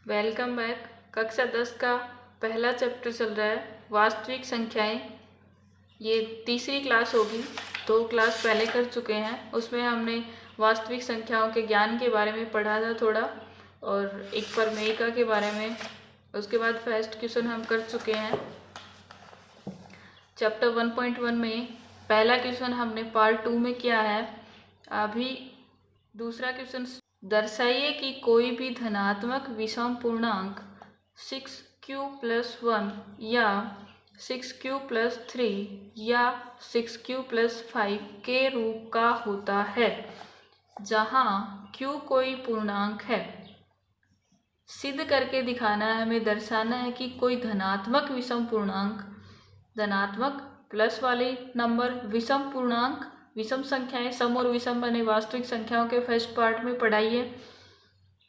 Welcome back. कक्षा 10 का पहला चैप्टर चल रहा है वास्तविक संख्याएं। ये तीसरी क्लास होगी। 2 क्लास पहले कर चुके हैं, उसमें हमने वास्तविक संख्याओं के ज्ञान के बारे में पढ़ा था थोड़ा, और एक प्रमेयिका के बारे में। उसके बाद फर्स्ट क्वेश्चन हम कर चुके हैं। चैप्टर 1.1 में पहला क्वेश्चन हमने पार्ट 2 में किया है। अभी दूसरा क्वेश्चन, दर्शाइए कि कोई भी धनात्मक विषम पूर्णांक 6q + 1 या 6q + 3 या 6q + 5 के रूप का होता है, जहां q कोई पूर्णांक है। सिद्ध करके दिखाना है, हमें दर्शाना है कि कोई धनात्मक विषम पूर्णांक, धनात्मक प्लस वाले नंबर, विषम पूर्णांक, विषम संख्याएं सम और विषम बने वास्तविक संख्याओं के फर्स्ट पार्ट में पढ़ाइए।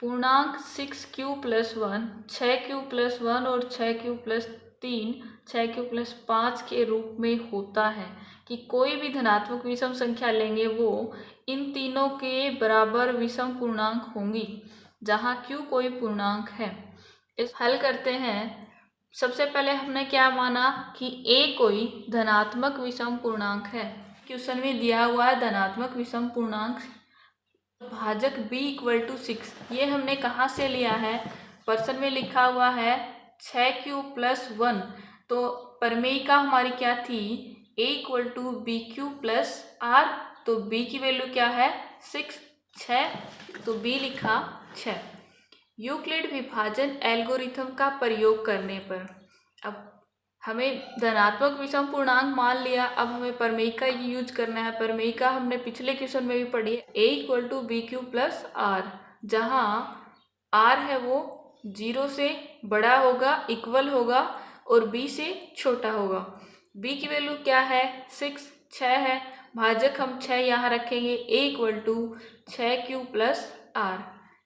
पूर्णांक 6q + 1, 6q + 1 और 6q + 3, 6q + 5 के रूप में होता है कि कोई भी धनात्मक विषम संख्या लेंगे वो इन तीनों के बराबर विषम पूर्णांक होंगी, जहां q कोई पूर्णांक है। इस हल करते हैं। सबसे पहले हमने क्या माना कि a कोई धनात्मक विषम पूर्णांक है। क्वेश्चन में दिया हुआ है धनात्मक विषम पूर्णांक भाजक b = 6। ये हमने कहाँ से लिया है? प्रश्न में लिखा हुआ है 6q + 1। तो प्रमेयिका हमारी क्या थी? a = bq + r। तो b की वैल्यू क्या है? 6। तो b लिखा 6। यूक्लिड विभाजन एल्गोरिथम का प्रयोग करने पर, अब हमें धनात्मक विषम पूर्णांक मान लिया, अब हमें प्रमेयिका यूज करना है। प्रमेयिका हमने पिछले क्वेश्चन में भी पढ़ी है, a = bq + r, जहां r है वो 0 से बड़ा होगा, इक्वल होगा, और b से छोटा होगा। b की वैल्यू क्या है? 6 है। भाजक हम 6 यहाँ रखेंगे, a = 6q + r।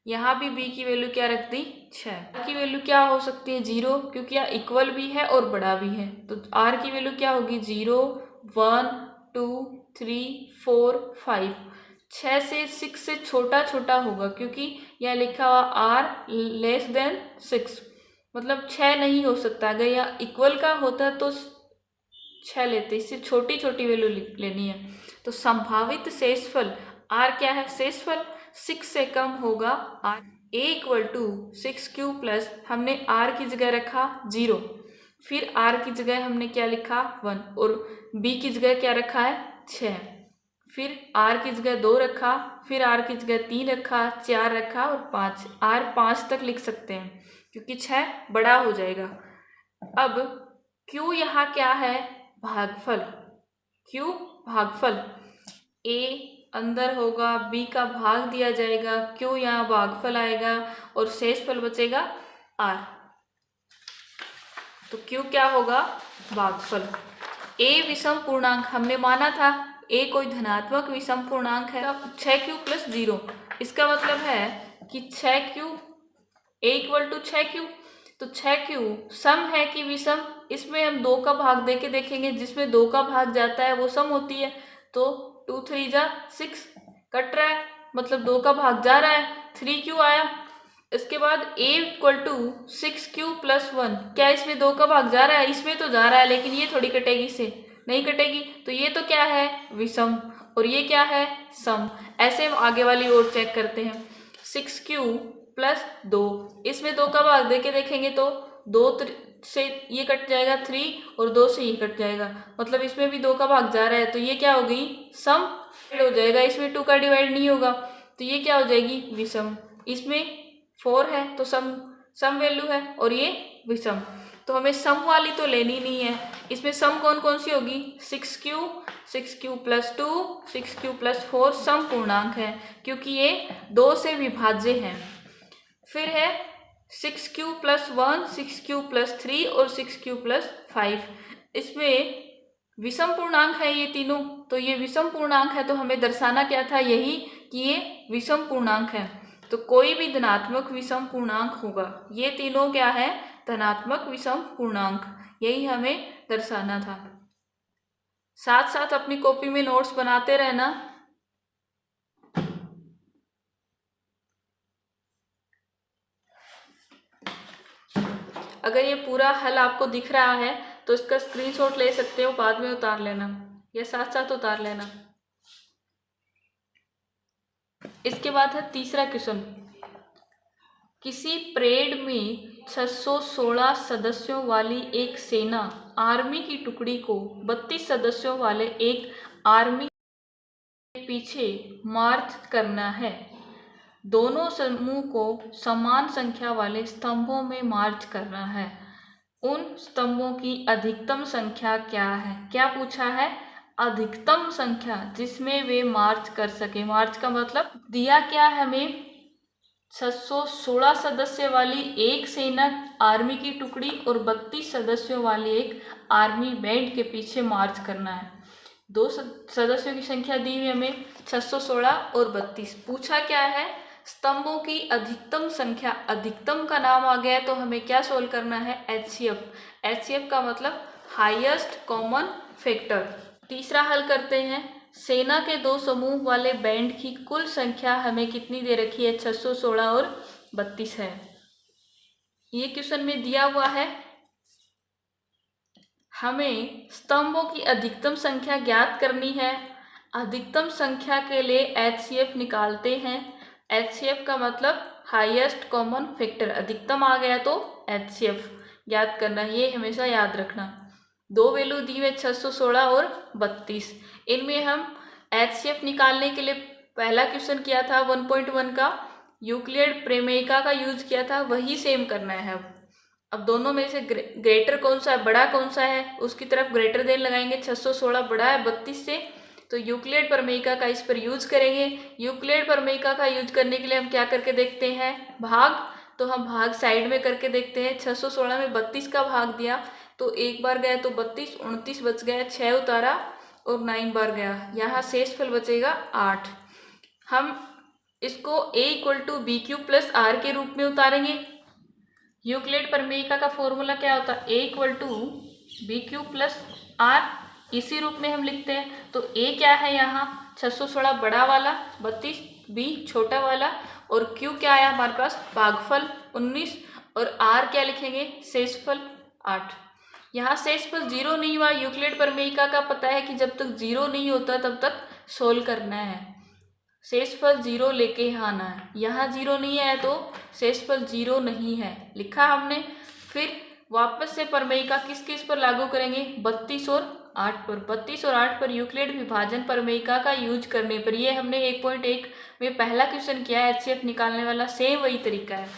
यहाँ भी b की वैल्यू क्या रख दी? 6 की वैल्यू क्या हो सकती है? 0, क्योंकि यहाँ इक्वल भी है और बड़ा भी है। तो r की वैल्यू क्या होगी? 0, 1, 2, 3, 4, 5। 6 से 6 से छोटा छोटा होगा, क्योंकि यहाँ लिखा हुआ r < 6, मतलब 6 नहीं हो सकता। अगर यहाँ इक्वल का होता तो 6 लेते, इससे छोटी छोटी वैल्यू लेनी है। तो संभावित शेषफल r क्या है? शेषफल 6 से कम होगा r। a = 6q + हमने r की जगह रखा 0, फिर r की जगह हमने क्या लिखा? 1, और b की जगह क्या रखा है? 6, फिर r की जगह 2 रखा, फिर r की जगह 3 रखा, 4 रखा और 5। r 5 तक लिख सकते हैं, क्योंकि 6 बड़ा हो जाएगा। अब q यहाँ क्या है? भागफल। q भागफल, a अंदर होगा, b का भाग दिया जाएगा, q यहाँ भागफल आएगा और शेषफल बचेगा r। तो q क्या होगा? भागफल। a विषम पूर्णांक हमने माना था, a कोई धनात्मक विषम पूर्णांक है। 6q + 0, इसका मतलब है कि 6q, a = 6q। तो 6q सम है कि विषम? इसमें हम 2 का भाग देके देखेंगे, जिसमें 2 का भाग जाता है वो सम होती है। तो 2 3 जा 6, कट रहा है, मतलब 2 का भाग जा रहा है, 3q आया। इसके बाद a = 6q + 1, क्या इसमें 2 का भाग जा रहा है? इसमें तो जा रहा है, लेकिन ये थोड़ी कटेगी, इससे नहीं कटेगी। तो ये तो क्या है? विषम, और ये क्या है? सम। ऐसे हम आगे वाली ओर चेक करते हैं। 6q + 2, इसमें 2 का भाग देके देखेंगे तो 2 से ये कट जाएगा 3, और 2 से ये कट जाएगा, मतलब इसमें भी 2 का भाग जा रहा है। तो ये क्या हो गई? सम हो जाएगा। इसमें 2 का डिवाइड नहीं होगा, तो ये क्या हो जाएगी? विषम। इसमें 4 है तो सम वैल्यू है, और ये विषम। तो हमें सम वाली तो लेनी नहीं है। इसमें सम कौन कौन सी होगी? 6q, 6q + 2, 6q + 4 सम पूर्णांक है, क्योंकि ये 2 से विभाज्य हैं। फिर है 6q + 1, 6q + 3 और 6q + 5। इसमें विषम पूर्णांक है ये तीनों। तो ये विषम पूर्णांक है, तो हमें दर्शाना क्या था? यही कि ये विषम पूर्णांक है। तो कोई भी धनात्मक विषम पूर्णांक होगा। ये तीनों क्या है? धनात्मक विषम पूर्णांक। यही हमें दर्शाना था। साथ साथ अपनी कॉपी में नोट्स बनाते रहना। अगर ये पूरा हल आपको दिख रहा है तो इसका स्क्रीनशॉट ले सकते हो, बाद में उतार लेना या साथ साथ उतार लेना। इसके बाद है तीसरा क्वेश्चन। किसी परेड में 616 सदस्यों वाली एक सेना आर्मी की टुकड़ी को 32 सदस्यों वाले एक आर्मी के पीछे मार्च करना है। दोनों समूह को समान संख्या वाले स्तंभों में मार्च करना है। उन स्तंभों की अधिकतम संख्या क्या है? क्या पूछा है? अधिकतम संख्या जिसमें वे मार्च कर सके। मार्च का मतलब दिया क्या है हमें? 616 सदस्य वाली एक सेना आर्मी की टुकड़ी और 32 सदस्यों वाली एक आर्मी बैंड के पीछे मार्च करना है। दो सदस्यों की संख्या दी हुई हमें 616 और 32। पूछा क्या है? स्तंभों की अधिकतम संख्या। अधिकतम का नाम आ गया तो हमें क्या सोल्व करना है? HCF। HCF का मतलब हाईएस्ट कॉमन फैक्टर। तीसरा हल करते हैं। सेना के दो समूह वाले बैंड की कुल संख्या हमें कितनी दे रखी है? 616 और 32 है। ये क्वेश्चन में दिया हुआ है। हमें स्तंभों की अधिकतम संख्या ज्ञात करनी है। अधिकतम संख्या के लिए HCF निकालते हैं। HCF का मतलब हाईएस्ट कॉमन फैक्टर। अधिकतम आ गया तो HCF ज्ञात करना, ये हमेशा याद रखना। दो वैल्यू दी हुई 616 और 32। इनमें हम HCF निकालने के लिए पहला क्वेश्चन किया था 1.1 का, यूक्लिड प्रमेयिका का यूज किया था, वही सेम करना है। अब दोनों में से ग्रेटर कौन सा है, बड़ा कौन सा है, उसकी तरफ ग्रेटर देन लगाएंगे। 616 बड़ा है 32 से, तो यूक्लिड प्रमेयिका का इस पर यूज करेंगे। यूक्लिड प्रमेयिका का यूज करने के लिए हम क्या करके देखते हैं? भाग। तो हम भाग साइड में करके देखते हैं। 616 में 32 का भाग दिया तो एक बार गया तो 32, 29 बच गया, 6 उतारा और 9 बार गया, यहाँ शेषफल बचेगा 8। हम इसको A = BQ + R के रूप में उतारेंगे। यूक्लिड प्रमेयिका का फॉर्मूला क्या होता है? A = BQ + R। इसी रूप में हम लिखते हैं। तो A क्या है यहाँ? 616 बड़ा वाला, 32 B छोटा वाला, और Q क्या आया हमारे पास? भागफल 19, और R क्या लिखेंगे? शेषफल 8। यहाँ शेषफल 0 नहीं हुआ। यूक्लिड प्रमेयिका का पता है कि जब तक 0 नहीं होता तब तक सोल्व करना है। शेषफल 0 लेके यहाँ आना है। यहाँ 0 नहीं है तो शेषफल 0 नहीं है, लिखा हमने। फिर वापस से प्रमेयिका किस किस पर लागू करेंगे? 32 और 8 पर। 32 और 8 पर यूक्लिड विभाजन प्रमेयिका का यूज करने पर, ये हमने 1.1 में पहला क्वेश्चन किया है HCF निकालने वाला, सेम वही तरीका है।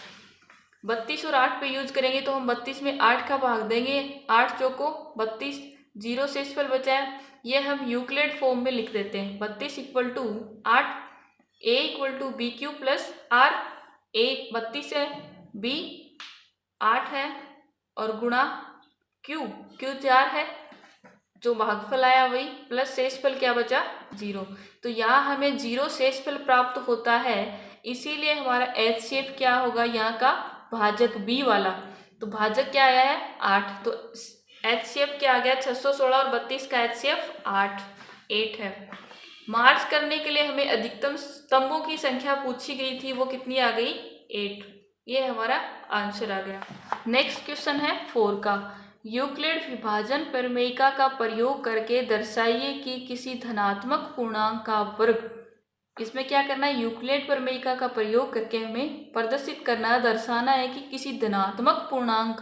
32 और 8 पे यूज करेंगे तो हम 32 में 8 का भाग देंगे, 8 चौको 32, 0 शेषफल बचा है। ये हम यूक्लिड फॉर्म में लिख देते हैं। 32 = 8, A = BQ + R। A 32 है, B 8 है, और गुणा Q 4 है, जो भागफल आया वही, प्लस शेषफल क्या बचा? 0। तो यहाँ हमें 0 शेषफल प्राप्त होता है, इसीलिए हमारा HCF क्या होगा? यहाँ का भाजक B वाला। तो भाजक क्या आया है? 8। तो HCF क्या आ गया? 616 और 32 का HCF 8 है। मार्च करने के लिए हमें अधिकतम स्तंभों की संख्या पूछी गई थी, वो कितनी आ गई? 8। ये हमारा आंसर आ गया। नेक्स्ट क्वेश्चन है 4 का। यूक्लिड विभाजन प्रमेयिका का प्रयोग करके दर्शाइए कि किसी धनात्मक पूर्णांक का वर्ग। इसमें क्या करना है? यूक्लिड प्रमेयिका का प्रयोग करके हमें प्रदर्शित करना है, दर्शाना है कि किसी धनात्मक पूर्णांक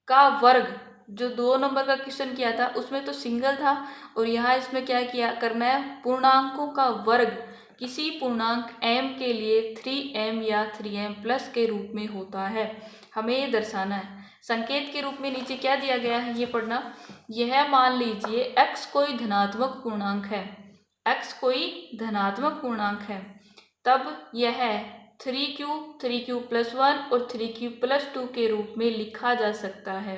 का वर्ग। जो 2 नंबर का क्वेश्चन किया था उसमें तो सिंगल था, और यहाँ इसमें क्या किया करना है? पूर्णांकों का वर्ग किसी पूर्णांक m के लिए 3m या 3m+ के रूप में होता है, हमें ये दर्शाना है। संकेत के रूप में नीचे क्या दिया गया है ये पढ़ना। यह मान लीजिए x कोई धनात्मक पूर्णांक है, x कोई धनात्मक पूर्णांक है, तब यह 3q 3q+1 और 3q+2 के रूप में लिखा जा सकता है।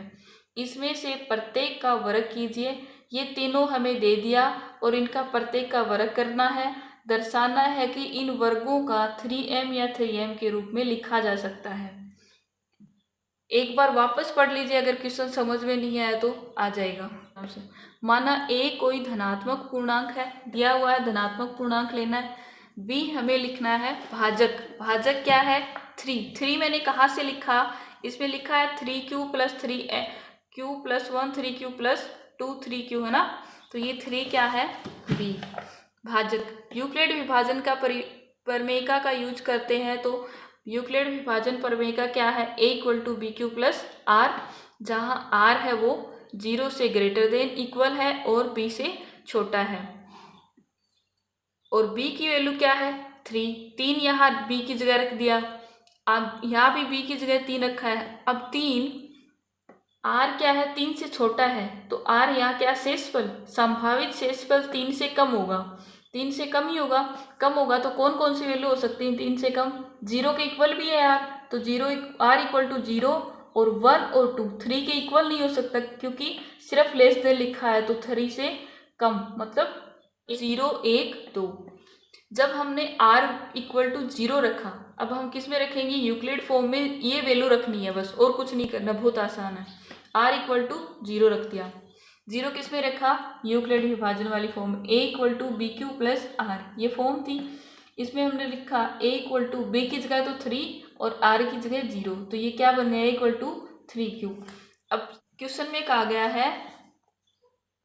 इसमें से प्रत्येक का वर्ग कीजिए। ये तीनों हमें दे दिया और इनका प्रत्येक का वर्ग करना है। दर्शाना है कि इन वर्गों का 3m या 3m के रूप में लिखा जा सकता है। एक बार वापस पढ़ लीजिए, अगर क्वेश्चन समझ में नहीं आया तो आ जाएगा। माना A कोई धनात्मक पूर्णांक है, दिया हुआ है, धनात्मक पूर्णांक लेना है। B हमें लिखना है भाजक। भाजक क्या है? 3 मैंने कहाँ से लिखा? इसमें लिखा है 3q plus 3q plus 1 3q plus 2 3q है ना, तो ये 3 क्या है, b। भाजक, यूक्लिड विभाजन का प्रमेयिका का यूज करते हैं, तो यूक्लिड विभाजन प्रमेयिका क्या है, a equal to b q plus r, जहाँ r है वो 0 से ग्रेटर देन इक्वल है और b से छोटा है, और b की वैल्यू क्या है 3। 3 यहाँ b की जगह रख दिया, अब यहाँ भी b की जगह 3 रखा है। अब 3 r क्या है, 3 से छोटा है, तो r यहाँ क्या, शेषफल, संभावित शेषफल 3 से कम होगा, 3 से कम ही होगा। कम होगा तो कौन कौन सी वैल्यू हो सकती है 3 से कम, 0 के इक्वल भी है यार, तो r इक्वल टू 0 और 1 और 2, 3 के इक्वल नहीं हो सकता क्योंकि सिर्फ लेस देन लिखा है, तो 3 से कम मतलब 0 1 2। जब हमने r इक्वल टू 0 रखा, अब हम किस में रखेंगे, यूक्लिड फॉर्म में ये वैल्यू रखनी है बस, और कुछ नहीं करना, बहुत आसान है। r इक्वल टू 0 रख दिया, 0 किस में रखा, यूक्लिड विभाजन वाली form, a equal to b q plus r, ये फॉर्म थी। इसमें हमने लिखा a इक्वल टू बी की जगह तो 3 और r की जगह 0, तो ये क्या बन गया, a इक्वल टू 3q। अब क्वेश्चन में कहा गया है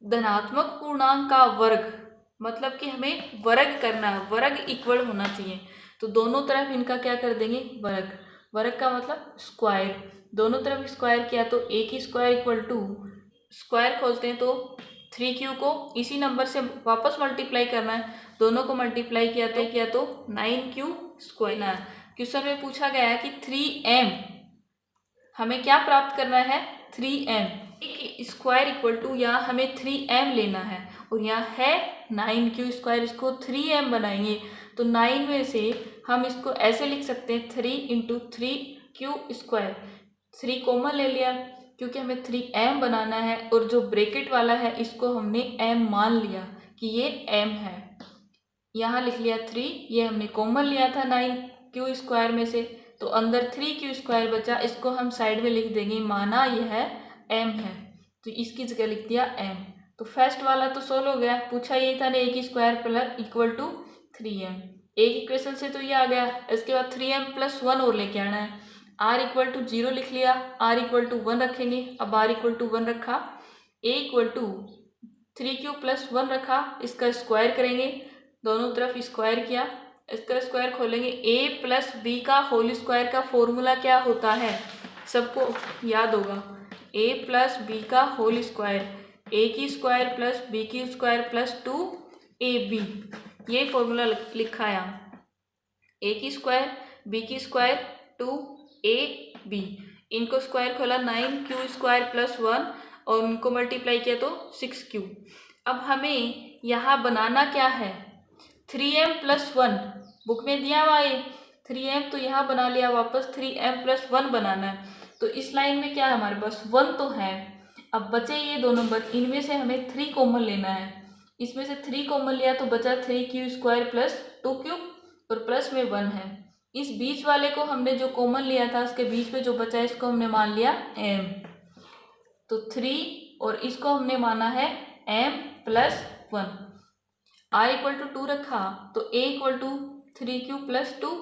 धनात्मक पूर्णांक का वर्ग, मतलब कि हमें वर्ग करना है, वर्ग इक्वल होना चाहिए, तो दोनों तरफ इनका क्या कर देंगे, वर्ग। वर्ग का मतलब स्क्वायर, दोनों तरफ स्क्वायर किया तो a की स्क्वायर इक्वल टू, स्क्वायर खोलते हैं तो 3q को इसी नंबर से वापस मल्टीप्लाई करना है, दोनों को मल्टीप्लाई किया तो 9q स्क्वायर ना। क्वेश्चन में पूछा गया है कि 3m, हमें क्या प्राप्त करना है 3m स्क्वायर इक्वल टू, यहाँ हमें 3m लेना है और यहाँ है 9q स्क्वायर, इसको 3m बनाएंगे तो 9 में से हम इसको ऐसे लिख सकते हैं 3 इंटू 3q स्क्वायर, 3 कॉमन ले लिया क्योंकि हमें 3m बनाना है, और जो ब्रैकेट वाला है इसको हमने m मान लिया कि ये m है, यहाँ लिख लिया 3, ये हमने कॉमन लिया था 9q स्क्वायर में से, तो अंदर 3q स्क्वायर बचा, इसको हम साइड में लिख देंगे, माना यह m है तो इसकी जगह लिख दिया m। तो फर्स्ट वाला तो सोल्व हो गया, पूछा ये था ना a की square plus equal to 3m, एक इक्वेशन से तो ये आ गया। इसके बाद 3m प्लस 1 और लेके आना है, r इक्वल टू 0 लिख लिया, r इक्वल टू 1 रखेंगे, अब r इक्वल टू 1 रखा, a equal to 3q plus 1 रखा, इसका स्क्वायर करेंगे, दोनों तरफ स्क्वायर किया, इसका स्क्वायर खोलेंगे, a प्लस बी का होल स्क्वायर का फॉर्मूला क्या होता है, सबको याद होगा, a प्लस बी का होल स्क्वायर, a की स्क्वायर प्लस b की स्क्वायर प्लस 2ab, ये फॉर्मूला लिखा है, a की स्क्वायर b की स्क्वायर 2ab, इनको स्क्वायर खोला 9q स्क्वायर प्लस 1 और उनको मल्टीप्लाई किया तो 6q। अब हमें यहाँ बनाना क्या है 3m प्लस 1, बुक में दिया हुआ है 3m, तो यहाँ बना लिया वापस 3m प्लस 1 बनाना है, तो इस लाइन में क्या है हमारे पास 1 तो है, अब बचे ये दो नंबर, इनमें से हमें 3 कॉमन लेना है, इसमें से 3 कॉमन लिया तो बचा 3q स्क्वायर प्लस 2q और प्लस में 1 है, इस बीच वाले को हमने जो कॉमन लिया था उसके बीच में जो बचा है इसको हमने मान लिया m, तो 3 और इसको हमने माना है m plus 1, r equal to 2 रखा तो a equal to 3q plus 2,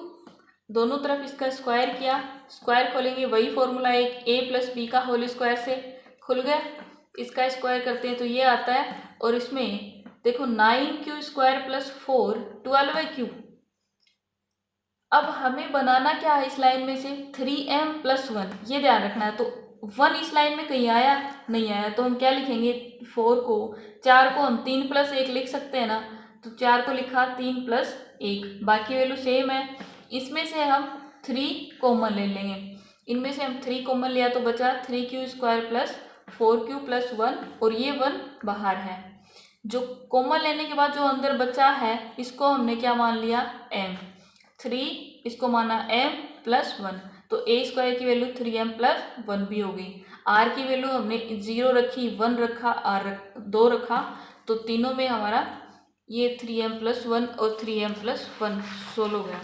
दोनों तरफ इसका स्क्वायर किया, स्क्वायर खोलेंगे वही फॉर्मूला एक a प्लस बी का होल स्क्वायर से खुल गया, इसका स्क्वायर करते हैं तो ये आता है, और इसमें देखो 9q स्क्वायर प्लस 4 12q। अब हमें बनाना क्या है इस लाइन में से 3m प्लस 1, ये ध्यान रखना है, तो 1 इस लाइन में कहीं आया नहीं आया, तो हम क्या लिखेंगे 4 को हम 3 प्लस 1 लिख सकते हैं ना, तो 4 को लिखा 3 प्लस 1, बाकी वैल्यू सेम है, इसमें से हम 3 कॉमन ले लेंगे, इनमें से हम 3 कॉमन लिया तो बचा 3q square plus 4q plus 1 और ये 1 बाहर है, जो कॉमन लेने के बाद जो अंदर बचा है इसको हमने क्या मान लिया m, 3 इसको माना m प्लस 1, तो a स्क्वायर की वैल्यू 3m प्लस 1 भी हो गई, r की वैल्यू हमने 0 रखी, 1 रखा, r 2 रखा, तो तीनों में हमारा ये 3m प्लस 1 और 3m प्लस 1 सोल्व हो गया,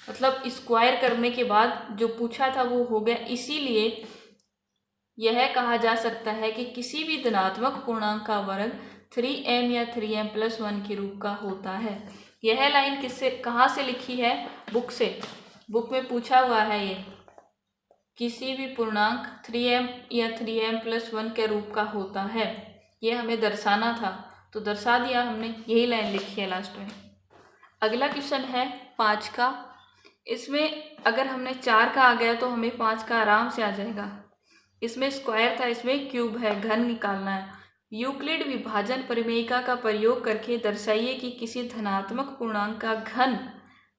मतलब स्क्वायर करने के बाद जो पूछा था वो हो गया। इसीलिए यह कहा जा सकता है कि किसी भी धनात्मक पूर्णांक का वर्ग 3m या 3m प्लस 1 के रूप का होता है। यह लाइन किससे कहाँ से लिखी है, बुक से, बुक में पूछा हुआ है ये। किसी भी पूर्णांक 3m या 3m+1 के रूप का होता है। ये हमें दर्शाना था, तो दर्शा दिया हमने, यही लाइन लिखी है लास्ट में। अगला क्वेश्चन है 5 का। इसमें अगर हमने 4 का आ गया तो हमें 5 का आराम से आ जाएगा। इसमें स्क्वायर था, इसमें क्यूब है, घन निकालना है। यूक्लिड विभाजन प्रमेयिका का प्रयोग करके दर्शाइए कि किसी धनात्मक पूर्णांक का घन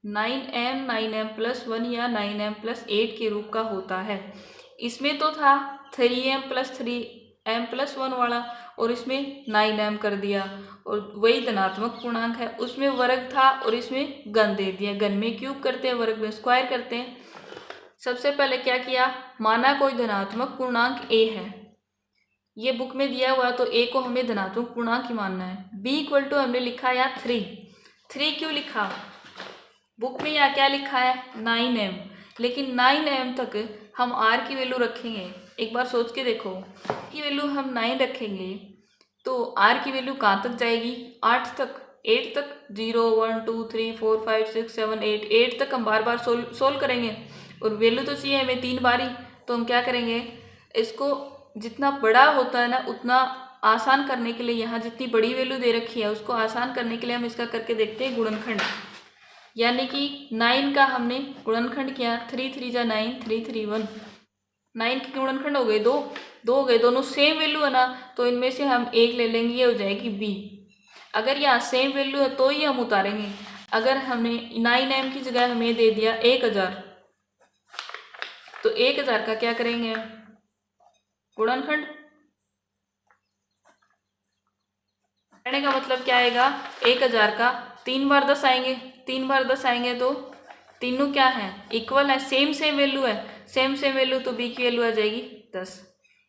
9m 9m+1 या 9m+8 के रूप का होता है। इसमें तो था 3m+3m+1 वाला, और इसमें 9m कर दिया, और वही धनात्मक पूर्णांक है, उसमें वर्ग था और इसमें घन दे दिया। घन में क्यूब करते हैं, वर्ग में स्क्वायर करते हैं। सबसे पहले क्या किया, माना कोई धनात्मक पूर्णांक a है, ये बुक में दिया हुआ, तो a को हमें धनात्मक पूर्णांक ही मानना है। b = हमने लिखा या 3 क्यों लिखा, बुक में या क्या लिखा है 9m, लेकिन 9m तक हम r की वैल्यू रखेंगे। एक बार सोच के देखो, की वैल्यू हम 9 रखेंगे तो r की वैल्यू कहाँ तक जाएगी, 8 तक 0 1 2 3 4 5 6 7 8 तक हम बार बार सोल्व करेंगे, और वैल्यू तो चाहिए हमें 3 बार ही। तो हम क्या करेंगे, इसको जितना बड़ा होता है ना उतना आसान करने के लिए, यहाँ जितनी बड़ी वैल्यू दे रखी है उसको आसान करने के लिए हम इसका करके देखते हैं गुणनखंड। यानी कि 9 का हमने गुणनखंड किया, 3 3 जा 9, 3 3 1, 9 के गुणनखंड हो गए 2 हो गए, दोनों सेम वैल्यू है ना, तो इनमें से हम एक ले लेंगे, ये हो जाएगी b। अगर यहाँ सेम वैल्यू है तो ही हम उतारेंगे। अगर हमने 9m की जगह हमें दे दिया 1000, तो 1000 का क्या करेंगे, गुणनखंड। कहने का मतलब क्या आएगा, 1000 का 3 बार 10 आएंगे, 3 बार 10 आएंगे तो तीनों क्या है, इक्वल है, सेम वैल्यू है, सेम वैल्यू, तो b की वैल्यू आ जाएगी 10।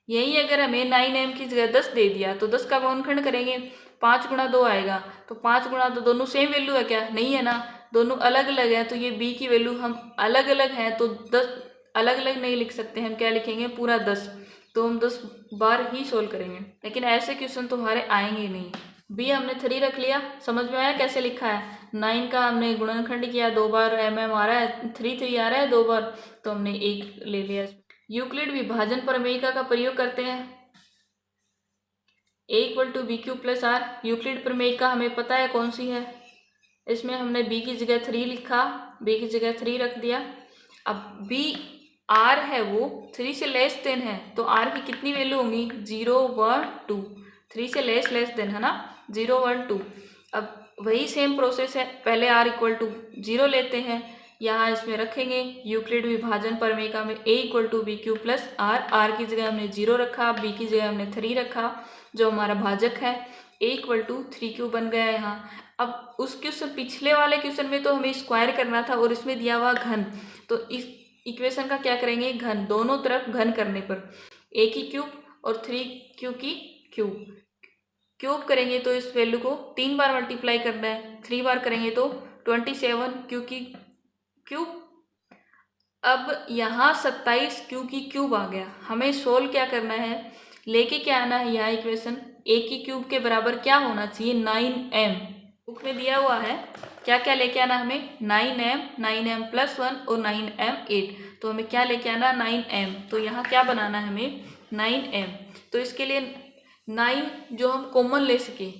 यही अगर हमें 9m की जगह 10 दे दिया तो 10 का गुणनखंड करेंगे, 5 × 2 आएगा, तो 5 × 2, दोनों सेम वैल्यू है क्या, नहीं है ना, दोनों अलग अलग है, तो ये b की वैल्यू हम अलग अलग है तो 10 अलग अलग नहीं लिख सकते, हम क्या लिखेंगे पूरा 10, तो हम 10 बार ही सोल्व करेंगे। लेकिन ऐसे क्वेश्चन तुम्हारे आएंगे नहीं। b हमने 3 रख लिया, समझ में आया कैसे लिखा है। 9 का हमने गुणनखंड किया, 2 बार mm आ रहा है, 3 3 आ रहा है 2 बार, तो हमने 1 ले लिया। यूक्लिड विभाजन प्रमेयिका का प्रयोग करते हैं, a = b³ + r। यूक्लिड प्रमेयिका हमें पता है कौन सी है, इसमें हमने b की जगह 3 लिखा, b की जगह 3 रख दिया। अब b r है वो 3 से लेस देन है, तो r की कितनी वैल्यू होंगी, 0 1 2, 3 से लेस देन है ना, 0 1 2। अब वही सेम प्रोसेस है, पहले r = 0 लेते हैं, यहाँ इसमें रखेंगे। यूक्लिड विभाजन प्रमेयिका में a = b³ + r, r की जगह हमने 0 रखा, b की जगह हमने 3 रखा, जो हमारा भाजक है a = 3³ बन गया यहाँ। अब उस क्वेश्चन पिछले वाले क्वेश्चन में तो हमें स्क्वायर करना था और इसमें दिया हुआ घन, तो इस इक्वेशन का क्या करेंगे, घन, दोनों तरफ घन करने पर a की क्यूब और 3q की क्यूब करेंगे तो इस वैल्यू को 3 बार मल्टीप्लाई करना है, 3 बार करेंगे तो 27q की क्यूब। अब यहाँ 27q की क्यूब आ गया, हमें सोल्व क्या करना है, लेके क्या आना है, यहाँ इक्वेशन a की क्यूब के बराबर क्या होना चाहिए, 9m, बुक में दिया हुआ है। क्या क्या लेके आना हमें, 9m 9m+1 और 9m8, तो हमें क्या लेके आना 9m, तो यहाँ क्या बनाना है हमें 9m। तो इसके लिए 9 जो हम कॉमन ले सके,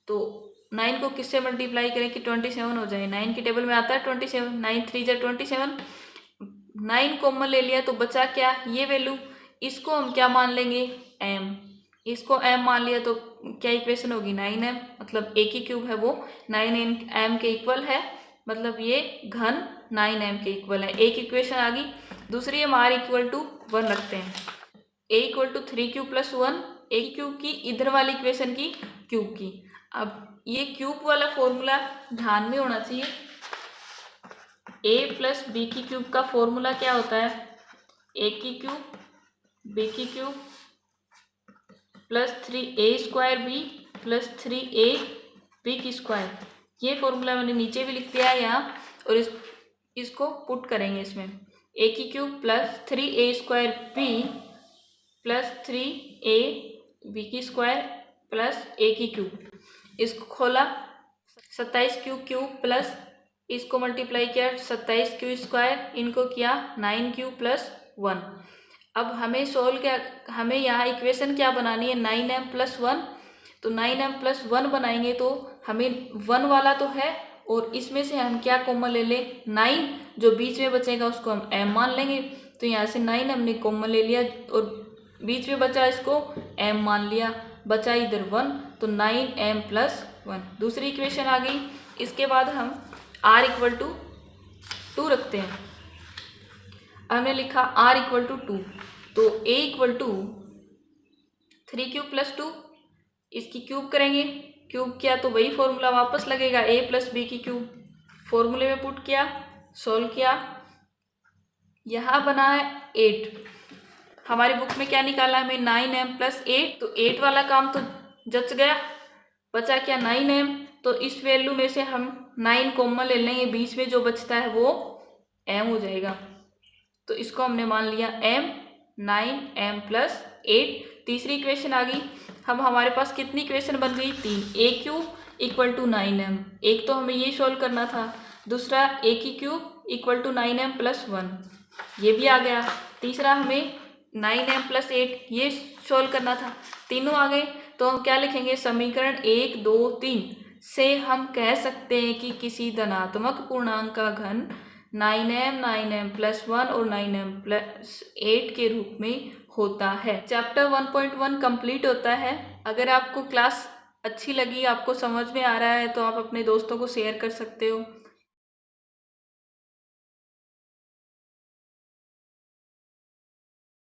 तो 9 को किससे मल्टीप्लाई करें कि 27 हो जाए, 9 की टेबल में आता है 27, 9 3 जा 27, 9 कॉमन ले लिया तो बचा क्या, ये वैल्यू, इसको हम क्या मान लेंगे m, इसको m मान लिया तो क्या इक्वेशन होगी 9m, मतलब a की क्यूब है वो 9m के इक्वल है, मतलब ये घन 9m के इक्वल है। एक इक्वेशन आ गई। दूसरी हम r = 1 रखते हैं, a = 3q + 1, a की क्यूब की इधर वाली इक्वेशन की क्यूब की। अब ये क्यूब वाला फॉर्मूला ध्यान में होना चाहिए, a + b की क्यूब का फॉर्मूला क्या होता है, a की क्यूब b की क्यूब + 3a² b + 3ab की स्क्वायर। ये फॉर्मूला मैंने नीचे भी लिख दिया है यहाँ, और इसको पुट करेंगे इसमें, a की क्यूब + 3a² b + 3ab की स्क्वायर + a की क्यूब। इसको खोला, 27q क्यूब प्लस इसको मल्टीप्लाई किया 27q², इनको किया 9q + 1, अब हमें यहाँ इक्वेशन क्या बनानी है, 9m+1। तो 9m+1 बनाएंगे तो हमें 1 वाला तो है, और इसमें से हम क्या कॉमन ले लें, 9, जो बीच में बचेगा उसको हम m मान लेंगे। तो यहाँ से 9 हमने कॉमन ले लिया और बीच में बचा इसको m मान लिया, बचा इधर 1, तो 9m+1 दूसरी इक्वेशन आ गई। इसके बाद हम r = 2 रखते हैं। हमने लिखा r = 2, तो a = 3³ + 2, इसकी क्यूब करेंगे। क्यूब किया तो वही फॉर्मूला वापस लगेगा, a + b की क्यूब। फॉर्मूले में पुट किया, सॉल्व किया, यहाँ बना है 8। हमारी बुक में क्या निकाला हमें, 9m+8। तो 8 वाला काम तो जच गया, बचा क्या 9m। तो इस वैल्यू में से हम 9 कॉमन ले लेंगे, बीच में जो बचता है वो m हो जाएगा। तो इसको हमने मान लिया m, 9m+8। तीसरी इक्वेशन आ गई। हमारे पास कितनी इक्वेशन बन गई, 3। a³ = 9m, एक तो हमें ये सॉल्व करना था, दूसरा a³ = 9m+1, ये भी आ गया। तीसरा हमें 9m+8 ये सॉल्व करना था, तीनों आ गए। तो हम क्या लिखेंगे, समीकरण 1, 2, 3 से हम कह सकते हैं कि किसी धनात्मक पूर्णांक का घन 9m, 9m+1 और 9m+8 के रूप में होता है। चैप्टर 1.1 कंप्लीट होता है। अगर आपको क्लास अच्छी लगी, आपको समझ में आ रहा है, तो आप अपने दोस्तों को शेयर कर सकते हो।